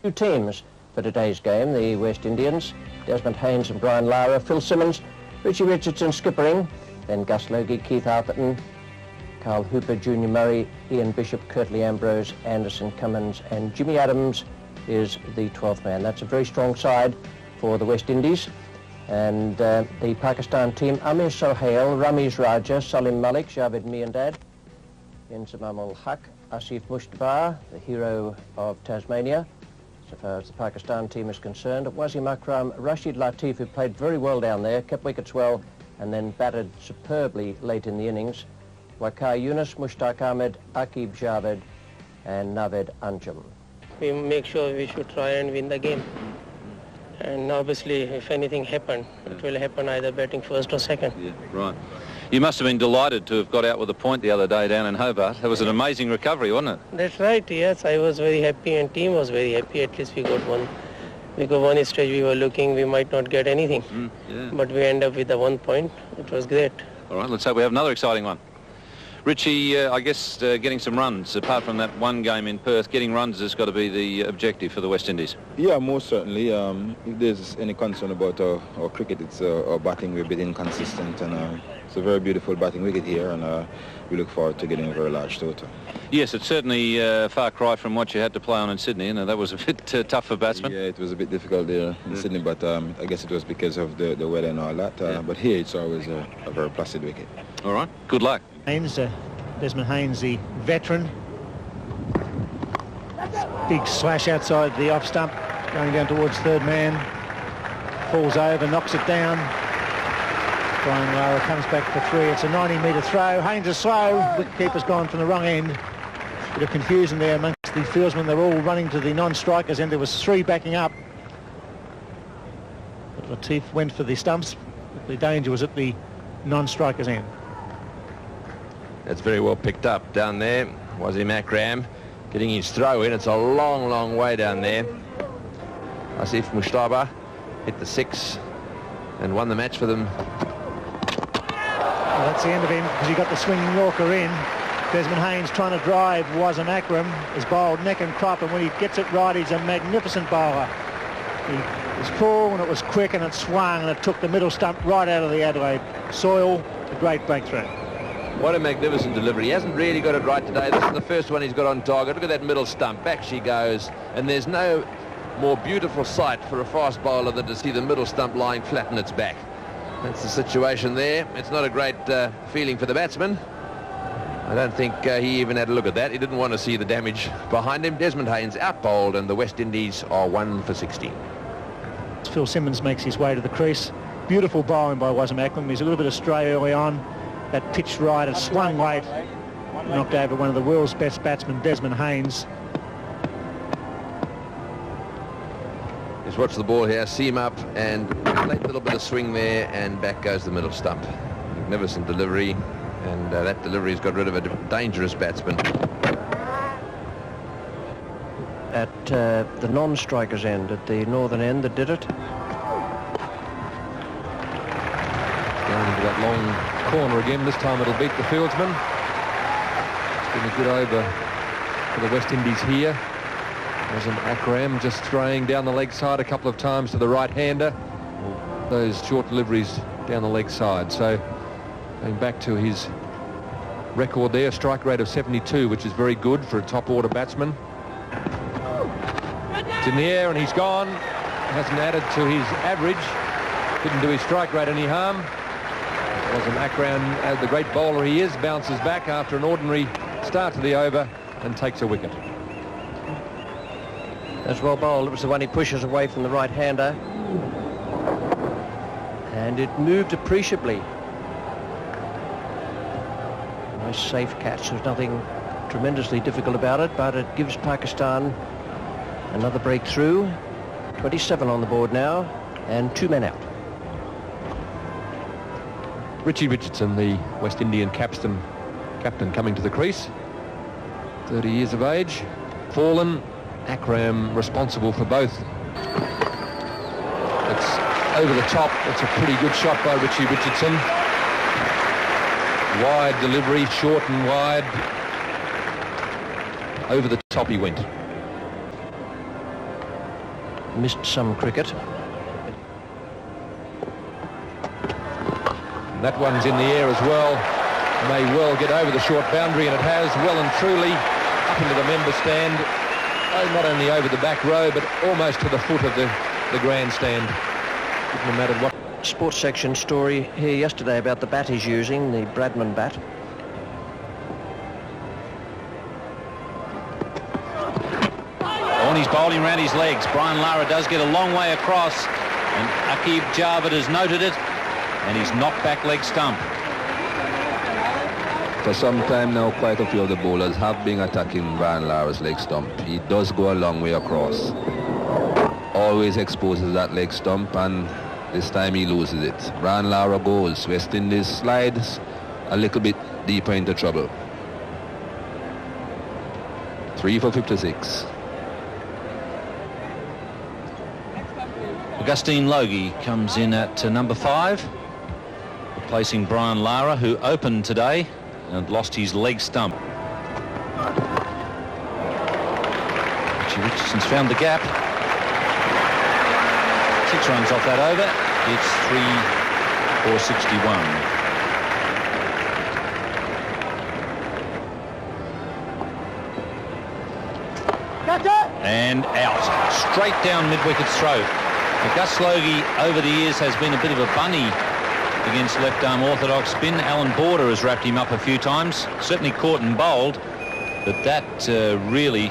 Two teams for today's game, the West Indians, Desmond Haynes and Brian Lara, Phil Simmons, Richie Richardson skippering, then Gus Logie, Keith Arthurton, Carl Hooper, Junior Murray, Ian Bishop, Curtly Ambrose, Anderson Cummins and Jimmy Adams is the 12th man. That's a very strong side for the West Indies. And the Pakistan team, Amir Sohail, Ramiz Raja, Salim Malik, Javed Miandad, Inzamam ul Haq, Asif Mushtabar, the hero of Tasmania, so far as the Pakistan team is concerned. Wasim Akram, Rashid Latif, who played very well down there, kept wickets well, and then batted superbly late in the innings. Waqar Yunus, Mushtaq Ahmed, Aqib Javed, and Naved Anjum. We make sure we should try and win the game. And obviously, if anything happened, it will happen either batting first or second. Yeah, right. You must have been delighted to have got out with a point the other day down in Hobart. It was an amazing recovery, wasn't it? That's right, yes. I was very happy and team was very happy. At least we got one. We got one stage we were looking, we might not get anything. Yeah. But we end up with the 1 point. It was great. All right, let's hope we have another exciting one. Richie, I guess getting some runs, apart from that one game in Perth, getting runs has got to be the objective for the West Indies. Yeah, most certainly. If there's any concern about our cricket, it's our batting. We're a bit inconsistent, and it's a very beautiful batting wicket here, and we look forward to getting a very large total. Yes, it's certainly a far cry from what you had to play on in Sydney, and that was a bit tough for batsmen. Yeah, it was a bit difficult there in Sydney, but I guess it was because of the weather and all that. But here it's always a very placid wicket. All right, good luck. Haynes, Desmond Haynes, the veteran. Big slash outside the off stump, going down towards third man. Falls over, knocks it down. Brian Lara comes back for three. It's a 90-metre throw. Haynes is slow. Wicketkeeper's gone from the wrong end. Bit of confusion there amongst the fieldsmen. They're all running to the non-strikers end. There was three backing up. But Latif went for the stumps. The danger was at the non-strikers end. That's very well picked up down there. Wasim Akram getting his throw in. It's a long, long way down there. Asif Mushtaba hit the 6 and won the match for them. Well, that's the end of him because he got the swinging Yorker in. Desmond Haynes trying to drive Wasim Akram is bowled neck and crop, and when he gets it right, he's a magnificent bowler. He was full and it was quick and it swung and it took the middle stump right out of the Adelaide soil. A great breakthrough. What a magnificent delivery. He hasn't really got it right today. This is the first one he's got on target. Look at that middle stump. Back she goes. And there's no more beautiful sight for a fast bowler than to see the middle stump lying flat on its back. That's the situation there. It's not a great feeling for the batsman. I don't think he even had a look at that. He didn't want to see the damage behind him. Desmond Haynes out bowled, and the West Indies are 1 for 16. Phil Simmons makes his way to the crease. Beautiful bowling by Wasim Akram. He's a little bit astray early on. That pitched right, it swung late, knocked over one of the world's best batsmen, Desmond Haynes. Just watch the ball here, seam up, and late little bit of swing there, and back goes the middle stump. Magnificent delivery, and that delivery's got rid of a dangerous batsman. At the non-strikers end, at the northern end that did it. Down into that long corner again. This time it'll beat the fieldsman. It's been a good over for the West Indies here. Wasim Akram just throwing down the leg side a couple of times to the right-hander. Those short deliveries down the leg side. So going back to his record there, strike rate of 72, which is very good for a top-order batsman. It's in the air and he's gone. Hasn't added to his average. Didn't do his strike rate any harm. Wasim Akram, the great bowler he is, bounces back after an ordinary start to the over and takes a wicket. That's well bowled. It was the one he pushes away from the right-hander. And it moved appreciably. Nice safe catch. There's nothing tremendously difficult about it, but it gives Pakistan another breakthrough. 27 on the board now, and 2 men out. Richie Richardson, the West Indian captain coming to the crease. 30 years of age. Fallen. Akram responsible for both. It's over the top. It's a pretty good shot by Richie Richardson. Wide delivery, short and wide. Over the top he went. missed some cricket. And that one's in the air as well. May well get over the short boundary, and it has well and truly up into the member stand. Oh, not only over the back row, but almost to the foot of the grandstand. Wouldn't have mattered what. Sports section story here yesterday about the bat he's using, the Bradman bat. On he's bowling round his legs. Brian Lara does get a long way across, and Aqib Javed has noted it, and he's knocked back leg stump. For some time now, quite a few of the bowlers have been attacking Brian Lara's leg stump. He does go a long way across. Always exposes that leg stump, and this time he loses it. Brian Lara goes. West Indies slides a little bit deeper into trouble. 3 for 56. Augustine Logie comes in at number 5, replacing Brian Lara, who opened today and lost his leg stump. Richie Richardson's found the gap. 6 runs off that over. It's 3 for 61. And out. Straight down mid-wicket's throat. Gus Logie over the years has been a bit of a bunny against left-arm orthodox spin. Alan Border has wrapped him up a few times, certainly caught and bowled, but that really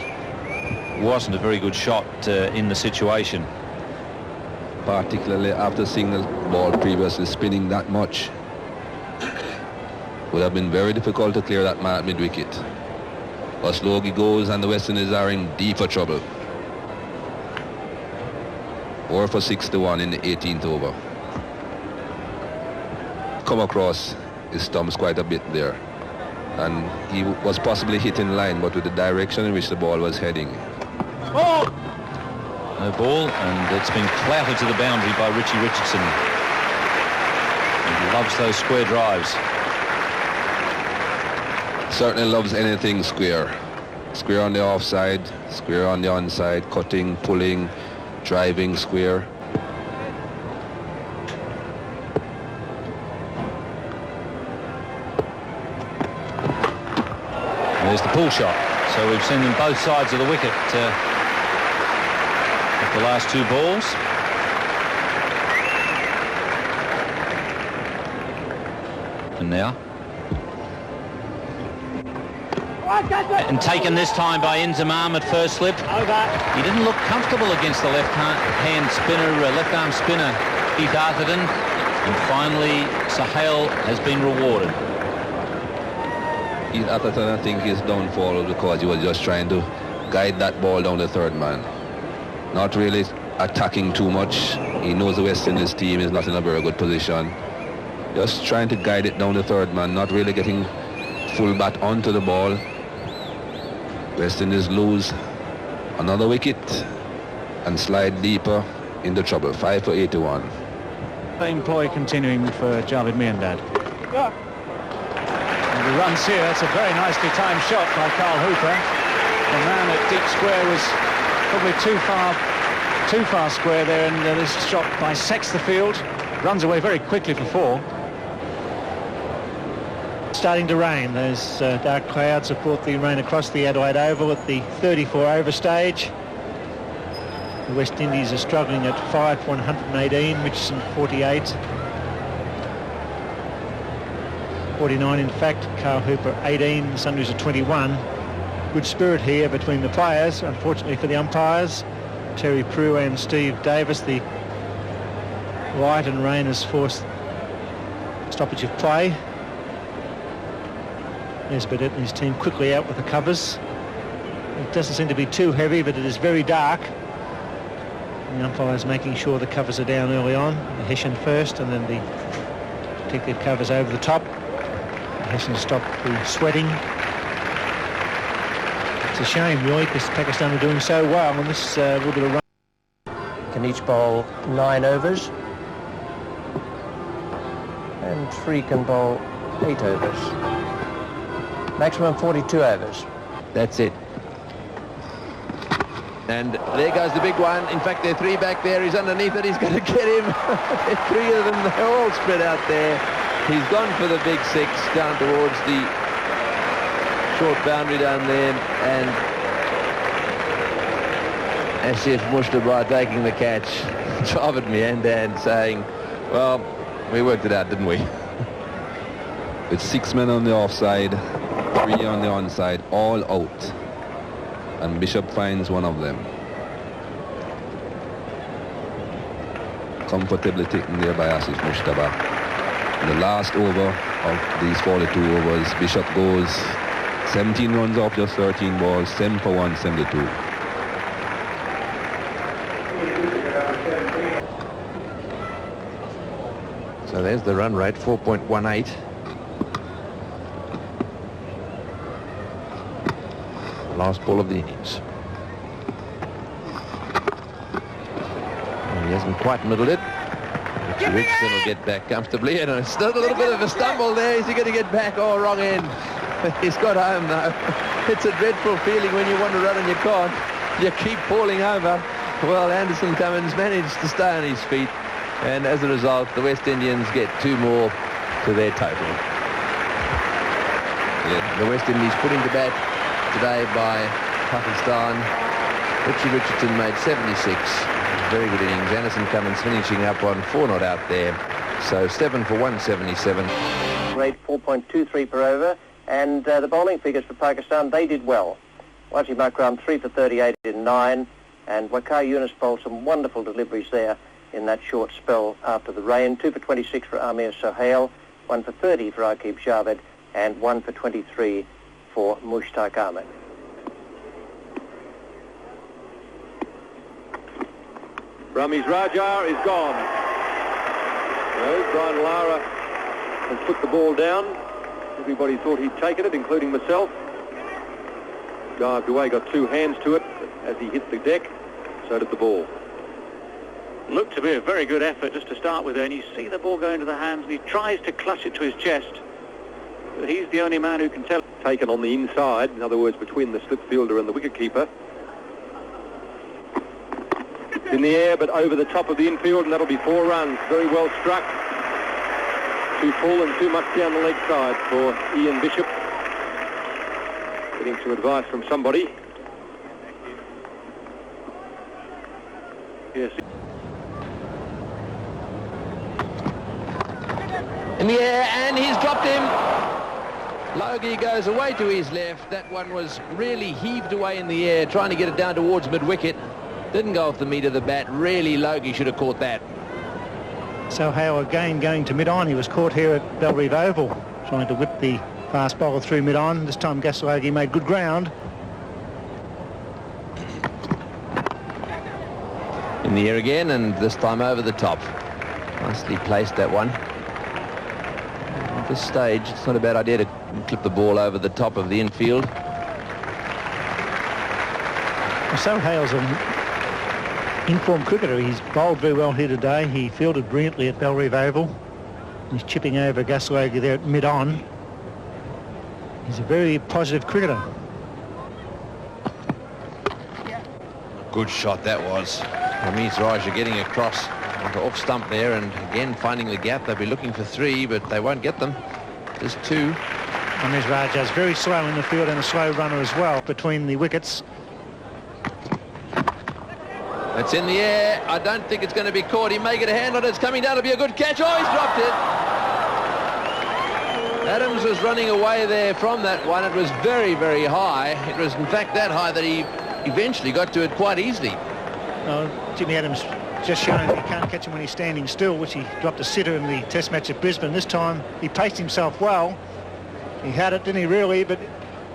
wasn't a very good shot in the situation. Particularly after seeing the ball previously spinning that much. Would have been very difficult to clear that man at mid-wicket. Gus Logie goes, and the West Indies are in deeper trouble. 4 for 61 in the 18th over. Come across his stumps quite a bit there, and he was possibly hit in line, but with the direction in which the ball was heading. Oh! No ball, and it's been clattered to the boundary by Richie Richardson. He loves those square drives. Certainly loves anything square. Square on the offside, square on the onside, cutting, pulling, driving square. There's the pull shot. So we've seen them both sides of the wicket at the last 2 balls. And now. And taken this time by Inzamam at first slip. He didn't look comfortable against the left-arm spinner, Keith Arthurton. And finally, Sahel has been rewarded. Keith Atherton, I think his downfall was because he was just trying to guide that ball down the third man. Not really attacking too much. He knows the West Indies team is not in a very good position. Just trying to guide it down the third man, not really getting full bat onto the ball. West Indies lose another wicket and slide deeper into trouble. 5 for 81. Same ploy continuing for Javed Miandad. And the runs here, it's a very nicely timed shot by Carl Hooper. The man at deep square was probably too far square there, and this shot bisects the field, runs away very quickly for 4. Starting to rain. Those dark clouds have brought the rain across the Adelaide Oval at the 34 over stage. The West Indies are struggling at 5 for 118, Richardson 48. 49 in fact, Carl Hooper 18, the Sundays are 21. Good spirit here between the players, unfortunately for the umpires. Terry Prue and Steve Davis, the light and rain has forced stoppage of play. There's Burdett and his team quickly out with the covers. It doesn't seem to be too heavy, but it is very dark. And the umpires making sure the covers are down early on. The Hessian first, and then the protective covers over the top. The Hessian stop the sweating. It's a shame, really, because Pakistan are doing so well on this little bit of run. Can each bowl 9 overs, and 3 can bowl 8 overs. Maximum 42 overs. That's it. And there goes the big one. In fact, there are three back there. He's underneath it. He's going to get him. Three of them, they're all spread out there. He's gone for the big six down towards the short boundary down there. And Asif Mustafa taking the catch. Driving me and saying, well, we worked it out, didn't we? With 6 men on the offside, 3 on the onside, all out. And Bishop finds one of them. Comfortably taken there by Asif Mustafa. In the last over of these 42 overs, Bishop goes 17 runs off just 13 balls, 7 for 172. So there's the run rate, 4.18. Last ball of the innings. And he hasn't quite middled it. Richie Richardson will get back comfortably. And it's still a little bit of a stumble there. Is he going to get back? Oh, wrong end. He's got home, though. It's a dreadful feeling when you want to run and you can't. You keep falling over. Well, Anderson Cummins managed to stay on his feet. And as a result, the West Indians get 2 more to their total. The West Indies put into bat today by Pakistan. Richie Richardson made 76. Very good innings. Anderson Cummins finishing up on 4 not out there. So 7 for 177. Rate 4.23 per over. And the bowling figures for Pakistan, they did well. Wajid Makram 3 for 38 in 9. And Waqar Yunus bowled some wonderful deliveries there in that short spell after the rain. 2 for 26 for Amir Sohail. 1 for 30 for Aqib Javed. And 1 for 23 for Mushtaq Ahmed. Ramiz Raja is gone. No, Brian Lara has put the ball down. Everybody thought he'd taken it, including myself. Dived away, got 2 hands to it as he hit the deck. So did the ball. Looked to be a very good effort just to start with there, and you see the ball go into the hands and he tries to clutch it to his chest. But he's the only man who can tell. Taken on the inside, in other words, between the slip fielder and the wicketkeeper. It's in the air, but over the top of the infield, and that'll be 4 runs. Very well struck. Too full and too much down the leg side for Ian Bishop. Getting some advice from somebody. Yes. In the air, and he's dropped him. Logie goes away to his left. That one was really heaved away in the air, trying to get it down towards mid-wicket. Didn't go off the meat of the bat. Really, Logie should have caught that. Sohail again going to mid-on. He was caught here at Belrive Oval, trying to whip the fast bowler through mid-on. This time Gaslogie made good ground. In the air again, and this time over the top. Nicely placed, that one. At this stage, it's not a bad idea to clip the ball over the top of the infield. Sohail's an informed cricketer. He's bowled very well here today. He fielded brilliantly at Belrive Oval. He's chipping over Gaslogie there at mid-on. He's a very positive cricketer. Good shot that was. Ramiz Raja getting across onto off stump there, and again finding the gap. They'll be looking for 3, but they won't get them. There's 2. Ramiz Raja's very slow in the field and a slow runner as well between the wickets. It's in the air. I don't think it's going to be caught. He may get a hand on it. It's coming down to be a good catch. Oh, he's dropped it. Adams was running away there from that one. It was very, very high. It was, in fact, that high that he eventually got to it quite easily. Jimmy Adams just showing he can't catch him when he's standing still, which he dropped a sitter in the Test match at Brisbane. This time he paced himself well. He had it, didn't he, really? But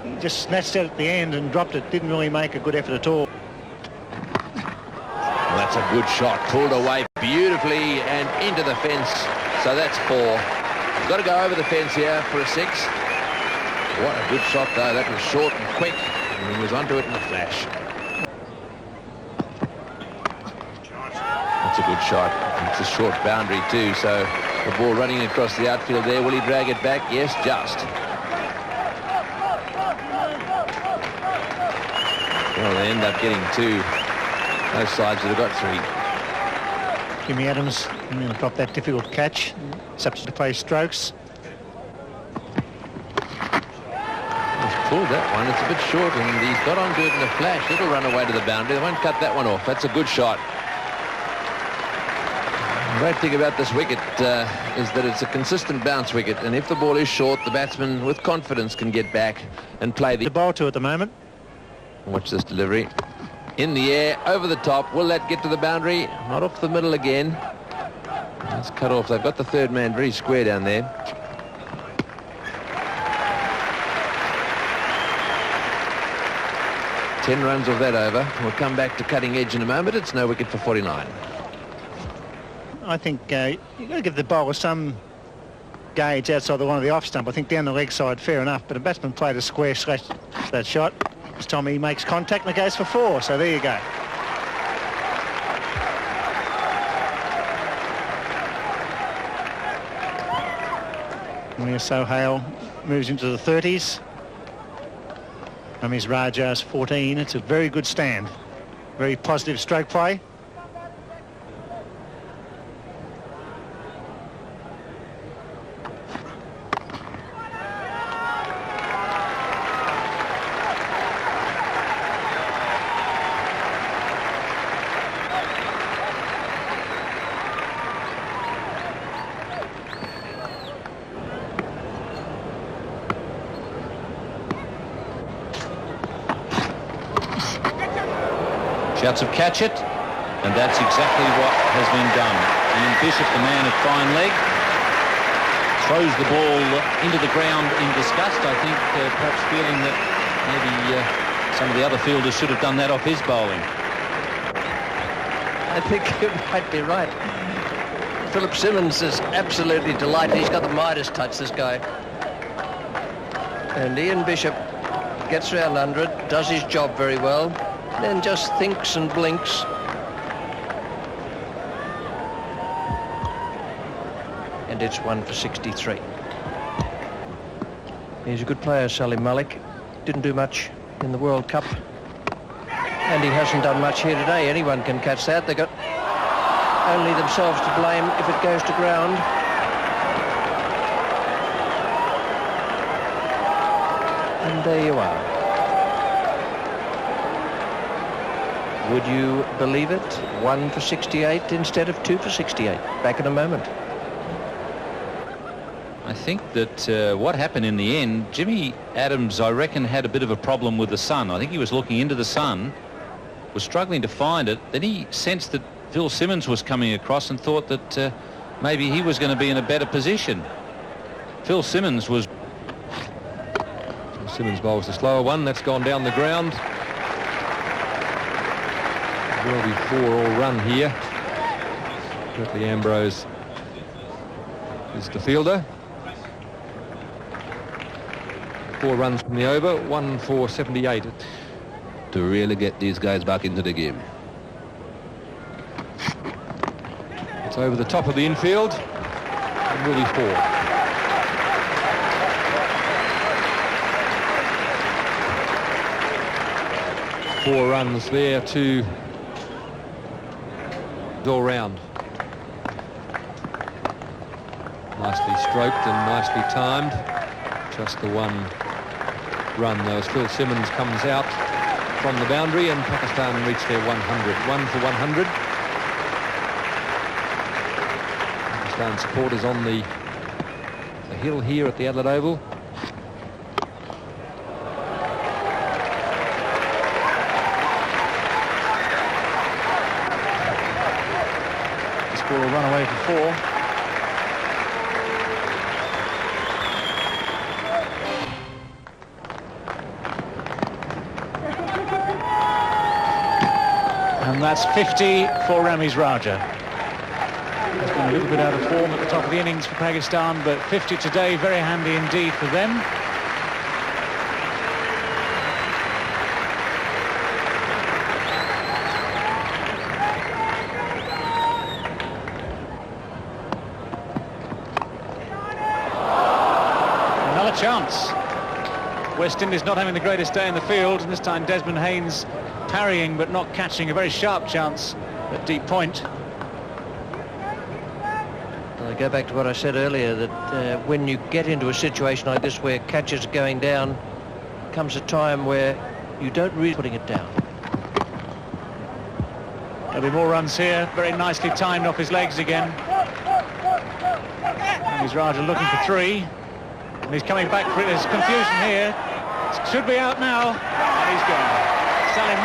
he just snatched it at the end and dropped it. Didn't really make a good effort at all. Well, that's a good shot. Pulled away beautifully and into the fence. So that's 4. You've got to go over the fence here for a 6. What a good shot, though. That was short and quick. And he was onto it in a flash. That's a good shot. It's a short boundary too, so the ball running across the outfield there. Will he drag it back? Yes, just. Well, they end up getting 2. Both sides have got 3. Jimmy Adams going to drop that difficult catch. Substitute to play strokes. He's pulled that one. It's a bit short, and he's got on good in a flash. It'll run away to the boundary. They won't cut that one off. That's a good shot. The great thing about this wicket is that it's a consistent bounce wicket, and if the ball is short, the batsman with confidence can get back and play the ball to at the moment. Watch this delivery. In the air, over the top. Will that get to the boundary? Not off the middle again. It's cut off. They've got the third man very square down there. Ten runs of that over. We'll come back to cutting edge in a moment. It's no wicket for 49. I think you've got to give the bowler some gauge outside the one of the off stump. I think down the leg side, fair enough, but a batsman played a square slash that shot. This time he makes contact and it goes for 4, so there you go. Sohail moves into the 30s. Ramesh Raja's 14. It's a very good stand. Very positive stroke play. Shouts of catch it, and that's exactly what has been done. Ian Bishop, the man of fine leg, throws the ball into the ground in disgust. I think perhaps feeling that maybe some of the other fielders should have done that off his bowling. I think you might be right. Philip Simmons is absolutely delighted. He's got the Midas touch, this guy. And Ian Bishop gets round under it, does his job very well, then just thinks and blinks. And it's 1 for 63. He's a good player, Salim Malik. Didn't do much in the World Cup. And he hasn't done much here today. Anyone can catch that. They've got only themselves to blame if it goes to ground. And there you are. Would you believe it? 1 for 68 instead of 2 for 68. Back in a moment. I think that what happened in the end, Jimmy Adams, I reckon, had a bit of a problem with the sun. I think he was looking into the sun, was struggling to find it. Then he sensed that Phil Simmons was coming across and thought that maybe he was going to be in a better position. Phil Simmons was... Simmons bowls the slower one. That's gone down the ground. Will be 4 all run here. Curtly Ambrose is the fielder. 4 runs from the over, 1 for 78. To really get these guys back into the game. It's over the top of the infield. And will be 4. Four runs there to all round. Nicely stroked and nicely timed. Just the 1 run though as Phil Simmons comes out from the boundary and Pakistan reach their 100. 1 for 100. Pakistan supporters on the hill here at the Adelaide Oval. Will run away for 4. And that's 50 for Ramesh Raja. He's been a little bit out of form at the top of the innings for Pakistan, but 50 today, very handy indeed for them. Chance. West Indies not having the greatest day in the field, and this time Desmond Haynes parrying but not catching a very sharp chance at deep point. I go back to what I said earlier, that when you get into a situation like this where catches are going down, comes a time where you don't really putting it down. There'll be more runs here. Very nicely timed off his legs again. And he's Raja looking for 3. And he's coming back for it. There's confusion here. Should be out now. And he's gone. Salim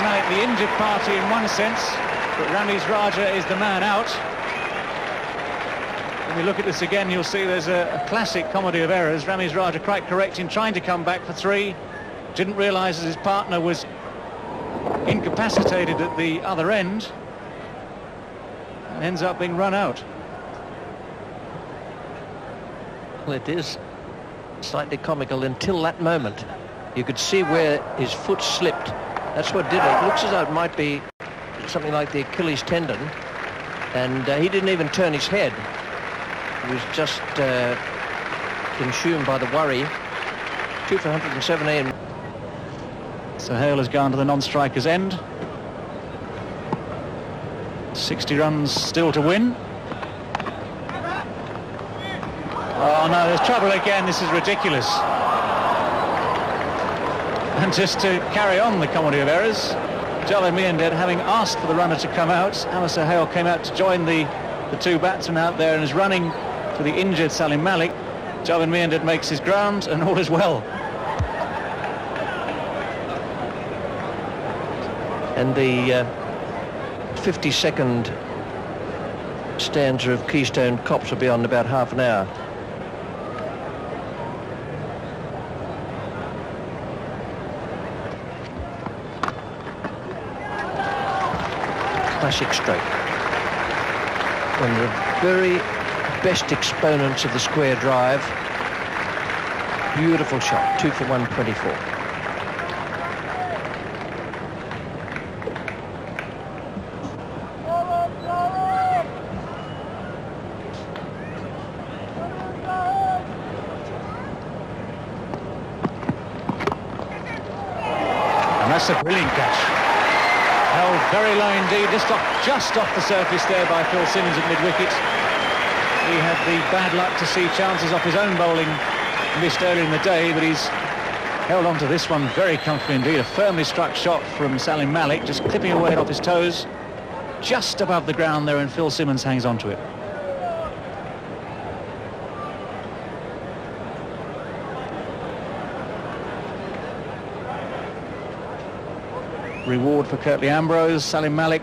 Malik, the injured party in one sense, but Ramiz Raja is the man out. When we look at this again, you'll see there's a classic comedy of errors. Ramiz Raja quite correct in trying to come back for 3. Didn't realise that his partner was incapacitated at the other end and ends up being run out. Well, it is slightly comical until that moment. You could see where his foot slipped. That's what did it. It looks as though it might be something like the Achilles tendon, and he didn't even turn his head. He was just consumed by the worry. 2 for 117. So Hale has gone to the non-striker's end. 60 runs still to win. Oh no, there's trouble again. This is ridiculous. And just to carry on the comedy of errors, Javed Miandad, having asked for the runner to come out, Alistair Hale came out to join the 2 batsmen out there and is running for the injured Salim Malik. Javed Miandad makes his ground and all is well. And the 52nd stanza of Keystone Cops will be on in about half an hour. Classic stroke. One of the very best exponents of the square drive. Beautiful shot. 2 for 124. And that's a brilliant catch. Held very low indeed, just off the surface there by Phil Simmons at mid-wicket. He had the bad luck to see chances off his own bowling missed earlier in the day, but he's held on to this one very comfortably indeed. A firmly struck shot from Salim Malik, just clipping away off his toes, just above the ground there, and Phil Simmons hangs on to it. Reward for Curtly Ambrose. Salim Malik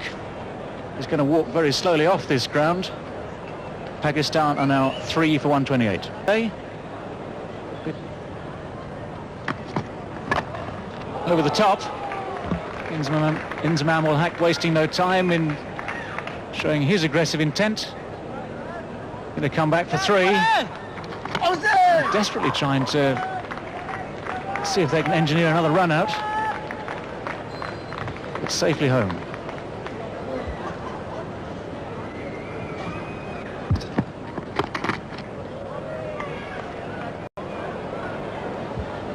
is going to walk very slowly off this ground. Pakistan are now 3 for 128. Okay. Over the top. Inzamam ul Haq wasting no time in showing his aggressive intent. Going to come back for 3. Desperately trying to see if they can engineer another run out. But safely home.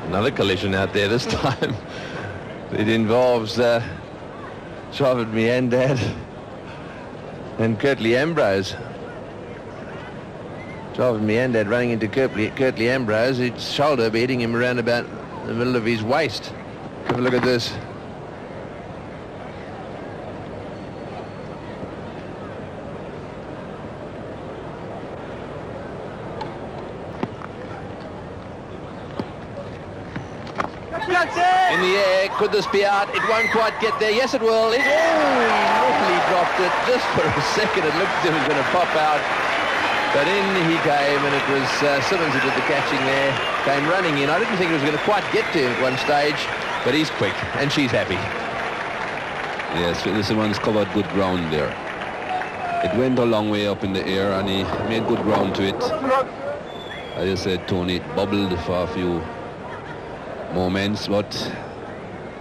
Another collision out there this time. It involves Javed Miandad and Curtly Ambrose. Javed Miandad running into Curtly Ambrose. His shoulder be hitting him around about the middle of his waist. Have a look at this. In the air, could this be out? It won't quite get there. Yes, it will. He nearly dropped it. Just for a second, it looked as if it was going to pop out. But in he came, and it was Simmons who did the catching there. Came running in. I didn't think it was going to quite get to him at one stage, but he's quick, and she's happy. Yes, this one's covered good ground there. It went a long way up in the air, and he made good ground to it. As I said, Tony, it bubbled for a few moments, but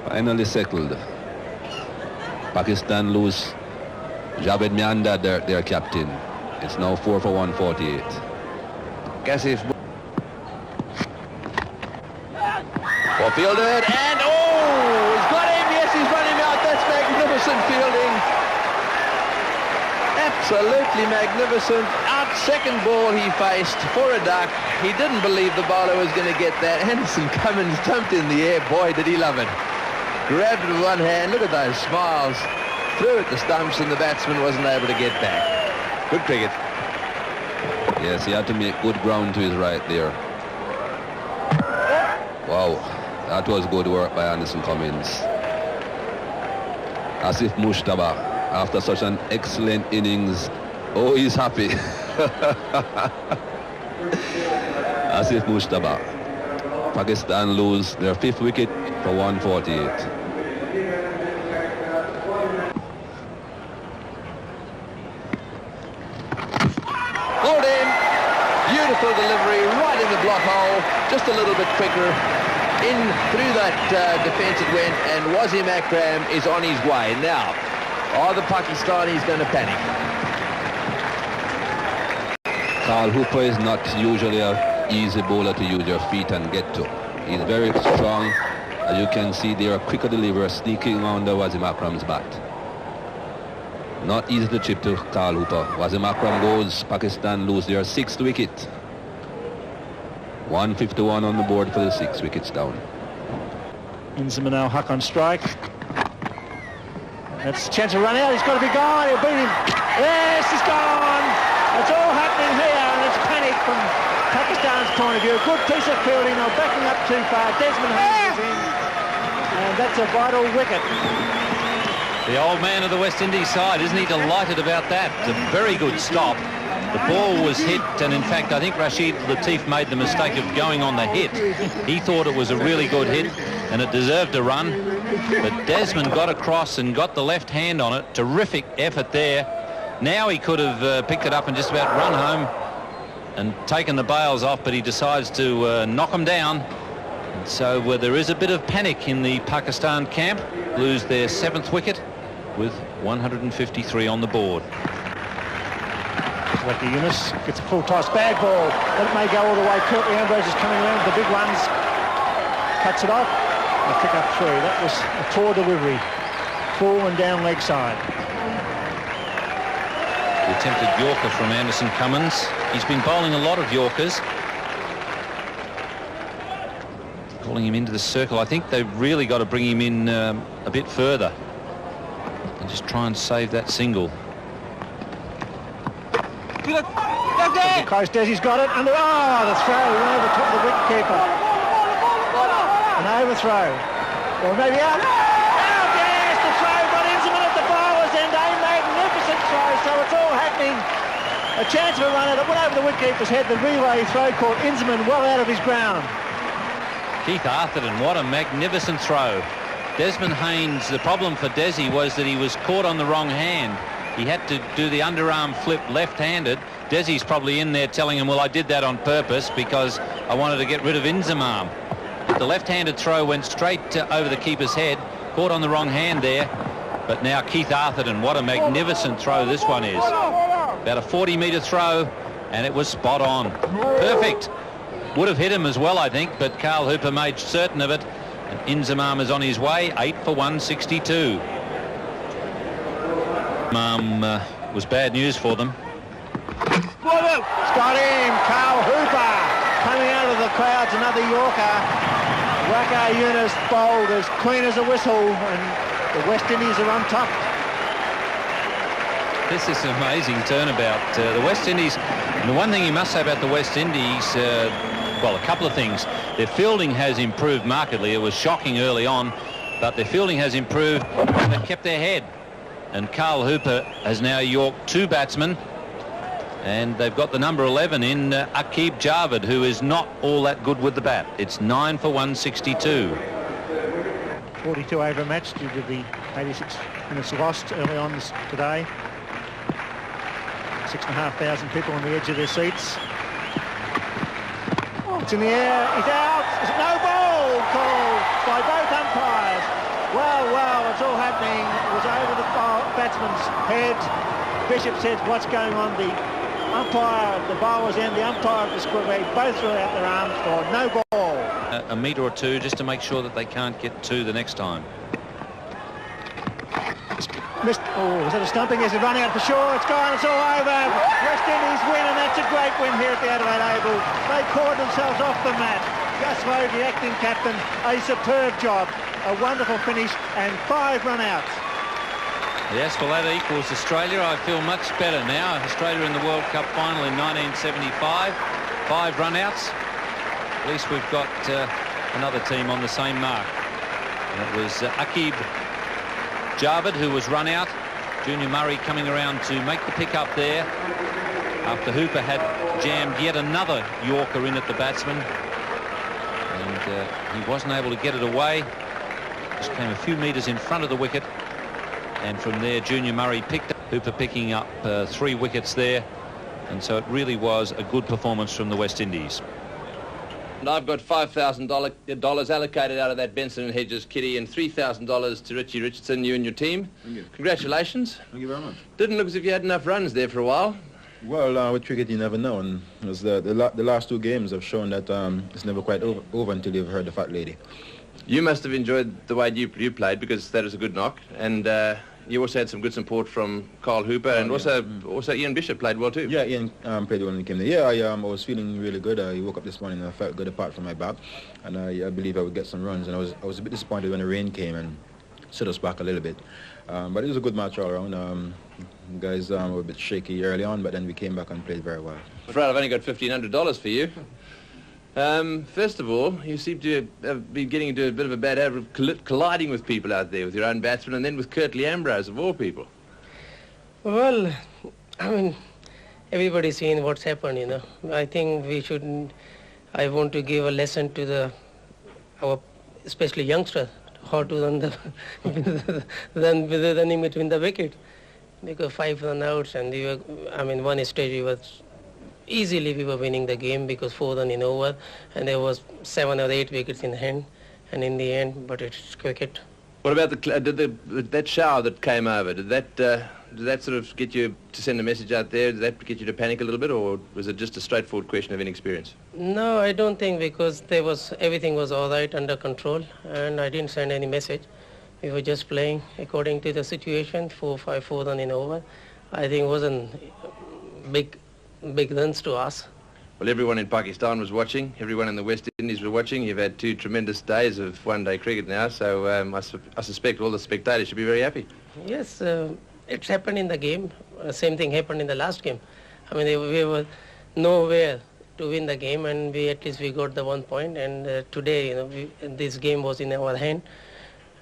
finally settled. Pakistan lose Javed Miandad, their captain. It's now 4 for 148. Guess if Well fielded, and he's got him. Yes, he's run him out. That's magnificent fielding. Absolutely magnificent. Out second ball he faced for a duck. He didn't believe the bowler was going to get that. Anderson Cummins jumped in the air. Boy, did he love it. Grabbed it with one hand. Look at those smiles. Threw at the stumps and the batsman wasn't able to get back. Good cricket. Yes, he had to make good ground to his right there. Wow, that was good work by Anderson Cummins. Asif Mushtaba, after such an excellent innings, he's happy. Asif Mushtaba. Pakistan lose their 5th wicket for 148. Pulled in. Beautiful delivery right in the block hole. Just a little bit quicker. In through that defence it went, and Wasim Akram is on his way. Now, are the Pakistanis going to panic? Carl Hooper is not usually an easy bowler to use your feet and get to. He's very strong. As you can see, there are quicker deliverers sneaking under Wasim Akram's bat. Not easy to chip to Carl Hooper. Wasim Akram goes, Pakistan lose their 6th wicket. 151 on the board for the 6 wickets down. Inzamam Al Haq on strike. That's a chance to run out. He's got to be gone. He'll beat him. Yes, he's gone. It's all happening here, and it's panic from Pakistan's point of view. A good piece of fielding. They're backing up too far. Desmond Haynes is in, and that's a vital wicket. The old man of the West Indies side, isn't he delighted about that? It's a very good stop. The ball was hit, and in fact I think Rashid Latif made the mistake of going on the hit. He thought it was a really good hit and it deserved a run, but Desmond got across and got the left hand on it. Terrific effort there. Now he could have picked it up and just about run home and taken the bails off, but he decides to knock them down. And so there is a bit of panic in the Pakistan camp. Lose their 7th wicket with 153 on the board. Lucky Yunus gets a full toss, bad ball, but it may go all the way. Curtly Ambrose is coming around with the big ones, cuts it off, and pick up 3. That was a poor delivery, full and down leg side. The attempted Yorker from Anderson Cummins. He's been bowling a lot of Yorkers. Calling him into the circle. I think they've really got to bring him in a bit further and just try and save that single. Close, Desi's got it, and the throw went over top of the wicketkeeper. An overthrow, or maybe out. Yes, the throw got Inzamam at the bowler's end. A magnificent throw, so it's all happening. A chance of a runner that went over the wicketkeeper's head. The relay throw caught Inzamam well out of his ground. Keith Arthurton, what a magnificent throw. Desmond Haynes, the problem for Desi was that he was caught on the wrong hand. He had to do the underarm flip left-handed. Desi's probably in there telling him, well, I did that on purpose because I wanted to get rid of Inzamam. The left-handed throw went straight over the keeper's head, caught on the wrong hand there. But now Keith Arthurton, what a magnificent throw this one is. About a 40-metre throw, and it was spot on. Perfect. Would have hit him as well, I think, but Carl Hooper made certain of it. And Inzamam is on his way, 8 for 162. Was bad news for them. It's got him, Carl Hooper coming out of the crowds, another Yorker. Waqar Yunus bowled as clean as a whistle, and the West Indies are on top. This is an amazing turnabout. The West Indies, and the one thing you must say about the West Indies, well, a couple of things. Their fielding has improved markedly. It was shocking early on, but their fielding has improved and they've kept their head. And Carl Hooper has now yorked 2 batsmen, and they've got the number 11 in Aqib Javed, who is not all that good with the bat. It's 9 for 162. 42 over a match due to the 86 minutes lost early on today. 6,500 people on the edge of their seats. It's in the air, he's out, it's no ball called by both umpires. Well, it's all happening. It was over the batsman's head. Bishop said, what's going on? The umpire at the bowler's end, the umpire at the square, both threw out their arms for no ball. a metre or two just to make sure that they can't get two the next time. Missed. Oh, was it a stumping? Is it running out for sure? It's gone. It's all over. West Indies win, and that's a great win here at the Adelaide Oval. They poured themselves off the mat. Gus Logie, acting captain, a superb job. A wonderful finish and 5 run-outs. Yes, well, that equals Australia. I feel much better now. Australia in the World Cup final in 1975. 5 run-outs. At least we've got another team on the same mark. And it was Akib Javed who was run out. Junior Murray coming around to make the pick up there after Hooper had jammed yet another Yorker in at the batsman. And he wasn't able to get it away. Just came a few metres in front of the wicket. And from there, Junior Murray picked up. Hooper picking up 3 wickets there. And so it really was a good performance from the West Indies. And I've got $5,000 allocated out of that Benson and Hedges kitty and $3,000 to Richie Richardson, you and your team. Thank you. Congratulations. Thank you very much. Didn't look as if you had enough runs there for a while. Well, with cricket, you never know. And it was the last 2 games have shown that it's never quite over until you've heard the fat lady. You must have enjoyed the way you played, because that was a good knock. And you also had some good support from Carl Hooper, and also Ian Bishop played well too. Yeah, Ian played well when he came there. Yeah, I was feeling really good. I woke up this morning and I felt good apart from my back, and I believe I would get some runs. And I was a bit disappointed when the rain came and set us back a little bit. But it was a good match all around. Guys were a bit shaky early on, but then we came back and played very well. I'm afraid I've only got $1,500 for you. First of all, you seem to have been getting into a bit of a bad habit of colliding with people out there, with your own batsman, and then with Curtly Ambrose, of all people. Well, I mean, everybody's seen what's happened, you know. I think we shouldn't. I want to give a lesson to our especially youngsters, how to run the running between the wickets, because 5 run outs, and we were, I mean, one stage we was easily we were winning the game because 4 run in over, and there was 7 or 8 wickets in hand, and in the end, but it's cricket. What about that shower that came over? Did that sort of get you to send a message out there? Did that get you to panic a little bit, or was it just a straightforward question of inexperience? No, I don't think, because everything was all right, under control, and I didn't send any message. We were just playing according to the situation. 4 run in over. I think it wasn't big runs to us. Well, everyone in Pakistan was watching. Everyone in the West Indies were watching. You've had 2 tremendous days of one-day cricket now, so I suspect all the spectators should be very happy. Yes, it's happened in the game. Same thing happened in the last game. I mean, we were nowhere to win the game, and at least we got the 1 point. And today, you know, this game was in our hand,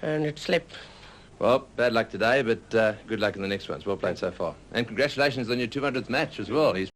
and it slipped. Well, bad luck today, but good luck in the next ones. Well played so far. And congratulations on your 200th match as well.